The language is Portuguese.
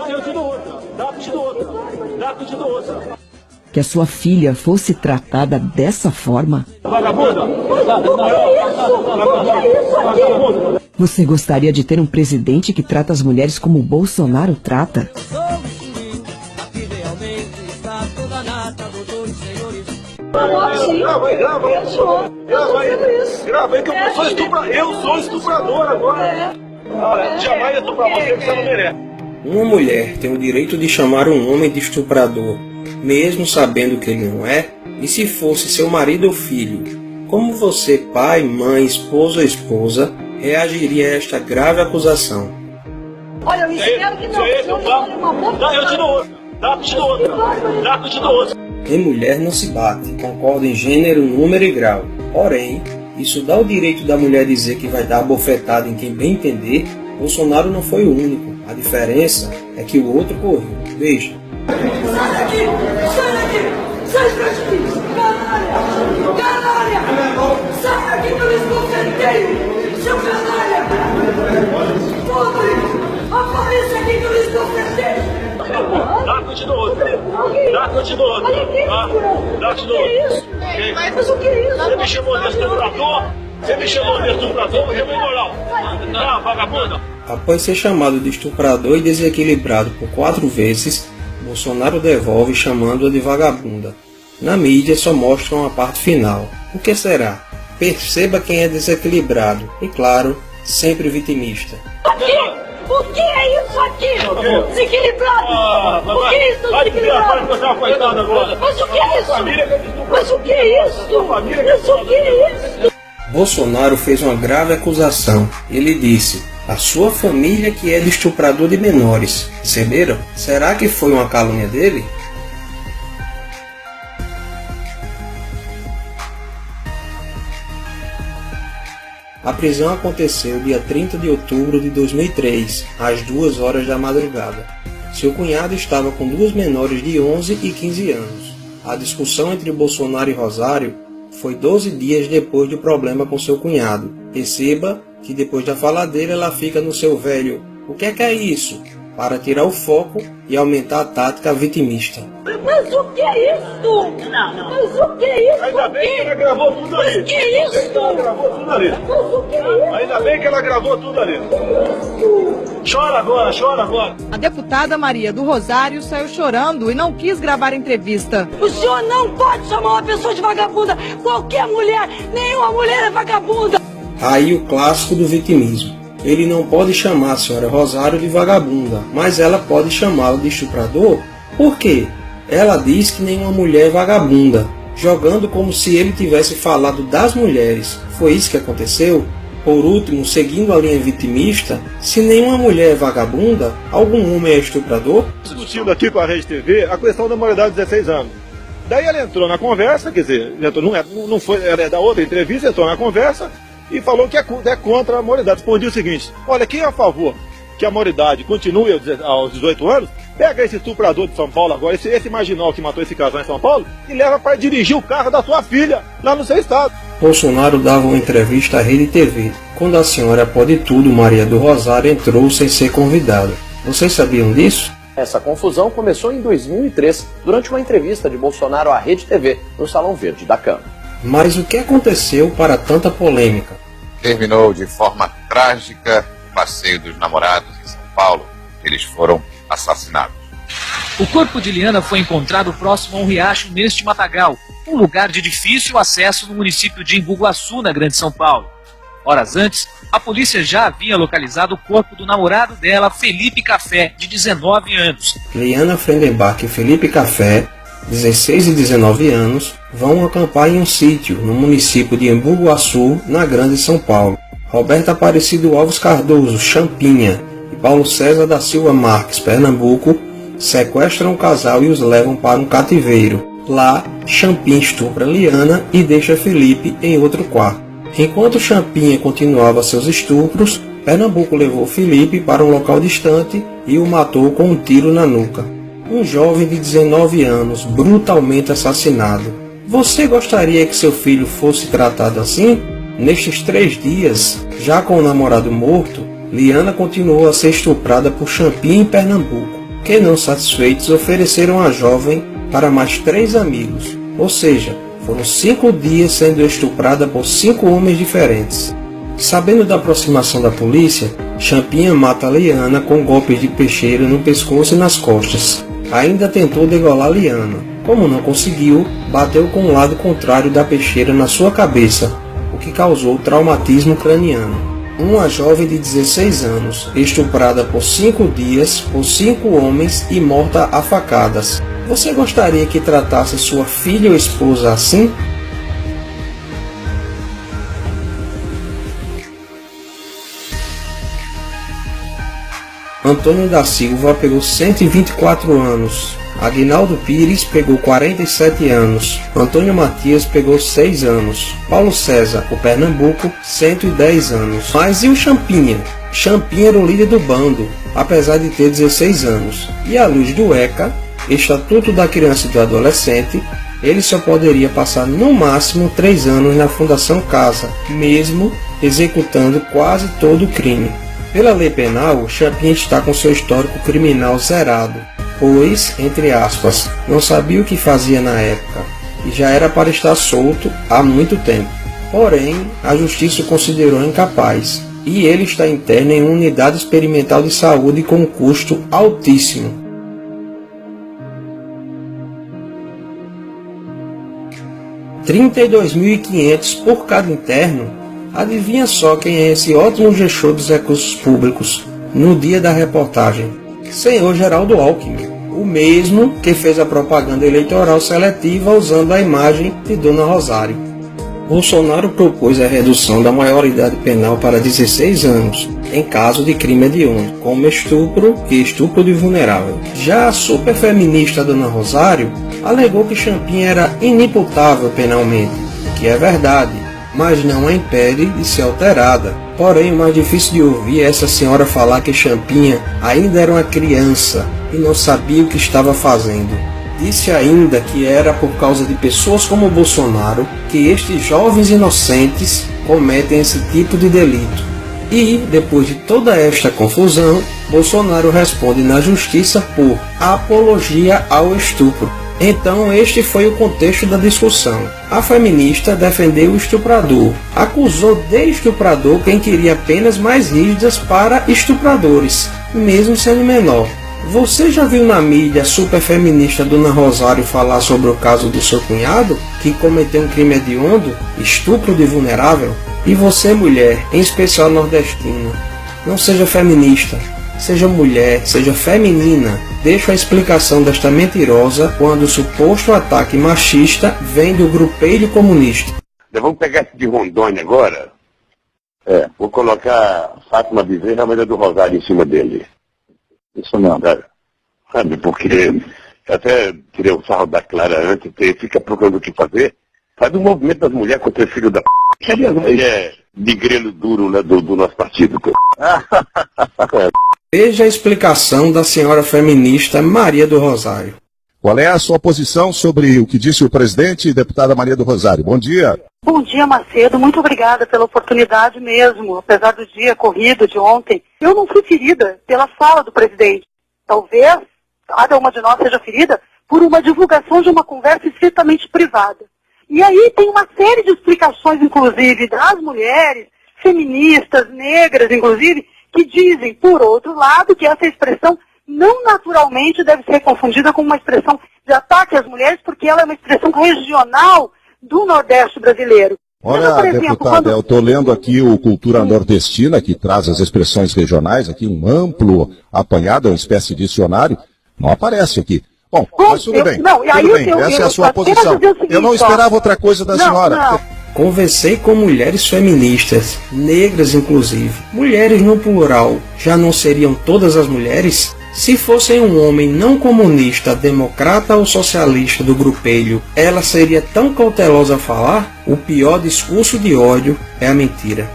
Eu te dou outra. Dá que eu te dou outra. Dá que eu te dou outra. Que a sua filha fosse tratada dessa forma? Vagabunda! Você gostaria de ter um presidente que trata as mulheres como o Bolsonaro trata? Grava aí que eu sou estuprador. Eu sou estuprador agora. Olha, jamais estuprar você que você não merece. Uma mulher tem o direito de chamar um homem de estuprador, mesmo sabendo que ele não é? E se fosse seu marido ou filho? Como você, pai, mãe, esposo ou esposa, reagiria a esta grave acusação? Olha, eu espero que não. Eu te dou outra. Dá que eu te dou outra. Dá que eu te dou outra. Em mulher não se bate, concorda em gênero, número e grau. Porém, isso dá o direito da mulher dizer que vai dar bofetada em quem bem entender. Bolsonaro não foi o único. A diferença é que o outro correu. Veja. Sai daqui! Sai daqui! Sai daqui! Canalha! Canalha! Sai daqui que eu me escofeteio! Seu canalha! Podre! Apareça aqui que eu me escofeteio! Dá que eu te dou outra. Dá que eu te dou outra. Dá que eu te dou outra. Mas o que é isso? Você me chamou de estuprador? Você me chamou de estuprador? Eu vou moral. Tá, vagabunda. Após ser chamado de estuprador e desequilibrado por 4 vezes, Bolsonaro devolve chamando-a de vagabunda. Na mídia só mostram a parte final. O que será? Perceba quem é desequilibrado e, claro, sempre vitimista. O que é isso aqui? Desequilibrado! O que é isso, desequilibrado? Mas o que é isso? Mas o que é isso? Mas o que é isso? Bolsonaro fez uma grave acusação. Ele disse: a sua família que é de estuprador de menores. Perceberam? Será que foi uma calúnia dele? A prisão aconteceu dia 30 de outubro de 2003, às 2 horas da madrugada. Seu cunhado estava com 2 menores de 11 e 15 anos. A discussão entre Bolsonaro e Rosário foi 12 dias depois do problema com seu cunhado. Perceba que depois da faladeira ela fica no seu velho "o que é isso?", para tirar o foco e aumentar a tática vitimista. Mas o que é isso? Mas o que é isso? Ainda bem que ela gravou tudo ali. Mas o que é isso? Ela gravou tudo ali. Mas o que é isso? Ainda bem que ela gravou tudo ali. Chora agora, chora agora. A deputada Maria do Rosário saiu chorando e não quis gravar a entrevista. O senhor não pode chamar uma pessoa de vagabunda. Qualquer mulher, nenhuma mulher é vagabunda. Aí o clássico do vitimismo. Ele não pode chamar a senhora Rosário de vagabunda, mas ela pode chamá-lo de estuprador? Por quê? Ela diz que nenhuma mulher é vagabunda, jogando como se ele tivesse falado das mulheres. Foi isso que aconteceu? Por último, seguindo a linha vitimista, se nenhuma mulher é vagabunda, algum homem é estuprador? Discutindo aqui com a Rede TV a questão da maioridade de 16 anos. Daí ela entrou na conversa, quer dizer, não foi, ela é da outra entrevista, entrou na conversa e falou que é contra a maioridade. Respondi o seguinte: olha, quem é a favor que a maioridade continue aos 18 anos, pega esse estuprador de São Paulo agora, esse marginal que matou esse casal em São Paulo, e leva para dirigir o carro da sua filha lá no seu estado. Bolsonaro dava uma entrevista à Rede TV. Quando a senhora pode tudo, Maria do Rosário, entrou sem ser convidada. Vocês sabiam disso? Essa confusão começou em 2003, durante uma entrevista de Bolsonaro à Rede TV, no Salão Verde da Câmara. Mas o que aconteceu para tanta polêmica? Terminou de forma trágica o passeio dos namorados em São Paulo. Eles foram assassinados. O corpo de Liana foi encontrado próximo a um riacho neste matagal, um lugar de difícil acesso no município de Embu Guaçu, na Grande São Paulo. Horas antes, a polícia já havia localizado o corpo do namorado dela, Felipe Café, de 19 anos. Liana Frendenbach e Felipe Café, 16 e 19 anos, vão acampar em um sítio no município de Embu Guaçu, na Grande São Paulo. Roberto Aparecido Alves Cardoso, Champinha, e Paulo César da Silva Marques, Pernambuco, sequestram o casal e os levam para um cativeiro. Lá, Champinha estupra Liana e deixa Felipe em outro quarto. Enquanto Champinha continuava seus estupros, Pernambuco levou Felipe para um local distante e o matou com um tiro na nuca. Um jovem de 19 anos, brutalmente assassinado. Você gostaria que seu filho fosse tratado assim? Nestes 3 dias, já com o namorado morto, Liana continuou a ser estuprada por Champinha em Pernambuco. que, não satisfeitos, ofereceram a jovem para mais 3 amigos, ou seja, foram 5 dias sendo estuprada por 5 homens diferentes. Sabendo da aproximação da polícia, Champinha mata Liana com golpes de peixeira no pescoço e nas costas. Ainda tentou degolar Liana. Como não conseguiu, bateu com o lado contrário da peixeira na sua cabeça, o que causou traumatismo craniano. Uma jovem de 16 anos, estuprada por 5 dias por 5 homens e morta a facadas. Você gostaria que tratasse sua filha ou esposa assim? Antônio da Silva pegou 124 anos. Aguinaldo Pires pegou 47 anos. Antônio Matias pegou 6 anos. Paulo César, o Pernambuco, 110 anos. Mas e o Champinha? Champinha era o líder do bando, apesar de ter 16 anos. E à luz do ECA, Estatuto da Criança e do Adolescente, ele só poderia passar no máximo 3 anos na Fundação Casa, mesmo executando quase todo o crime. Pela lei penal, Champinha está com seu histórico criminal zerado, pois, entre aspas, não sabia o que fazia na época e já era para estar solto há muito tempo. Porém, a justiça o considerou incapaz e ele está interno em uma unidade experimental de saúde com um custo altíssimo. R$ 32.500 por cada interno. Adivinha só quem é esse ótimo gestor dos recursos públicos no dia da reportagem? Senhor Geraldo Alckmin, o mesmo que fez a propaganda eleitoral seletiva usando a imagem de Dona Rosário. Bolsonaro propôs a redução da maioridade penal para 16 anos, em caso de crime hediondo, como estupro e estupro de vulnerável. Já a superfeminista Dona Rosário alegou que Champinha era inimputável penalmente, o que é verdade, mas não a impede de ser alterada. Porém, o mais difícil de ouvir é essa senhora falar que Champinha ainda era uma criança e não sabia o que estava fazendo. Disse ainda que era por causa de pessoas como Bolsonaro que estes jovens inocentes cometem esse tipo de delito. E, depois de toda esta confusão, Bolsonaro responde na justiça por apologia ao estupro. Então este foi o contexto da discussão. A feminista defendeu o estuprador, acusou de estuprador quem queria penas mais rígidas para estupradores, mesmo sendo menor. Você já viu na mídia a superfeminista Dona Rosário falar sobre o caso do seu cunhado, que cometeu um crime hediondo, estupro de vulnerável? E você, mulher, em especial nordestina, não seja feminista. Seja mulher, seja feminina, deixo a explicação desta mentirosa quando o suposto ataque machista vem do grupelho comunista. Vamos pegar esse de Rondônia agora. Vou colocar Fátima Bezerra, a mulher do Rosário, em cima dele. Isso não. Sabe, porque até tirei o sarro da Clara antes, fica procurando o que fazer. Faz um movimento das mulheres contra o filho da p***. Cadê as mulheres de grelo duro, né, do nosso partido? Veja a explicação da senhora feminista Maria do Rosário. Qual é a sua posição sobre o que disse o presidente e deputada Maria do Rosário? Bom dia. Bom dia, Macedo. Muito obrigada pela oportunidade mesmo. Apesar do dia corrido de ontem, eu não fui ferida pela fala do presidente. Talvez cada uma de nós seja ferida por uma divulgação de uma conversa estritamente privada. E aí tem uma série de explicações, inclusive, das mulheres, feministas, negras, inclusive, que dizem, por outro lado, que essa expressão não naturalmente deve ser confundida com uma expressão de ataque às mulheres, porque ela é uma expressão regional do Nordeste brasileiro. Olha, por exemplo, deputada, eu estou lendo aqui o Cultura Nordestina, que traz as expressões regionais, aqui um amplo apanhado, uma espécie de dicionário, não aparece aqui. Bom, mas tudo bem, essa é a sua posição. Eu não esperava outra coisa da senhora. Não. Conversei com mulheres feministas, negras inclusive. Mulheres no plural, já não seriam todas as mulheres? Se fossem um homem não comunista, democrata ou socialista do grupelho, ela seria tão cautelosa a falar? O pior discurso de ódio é a mentira.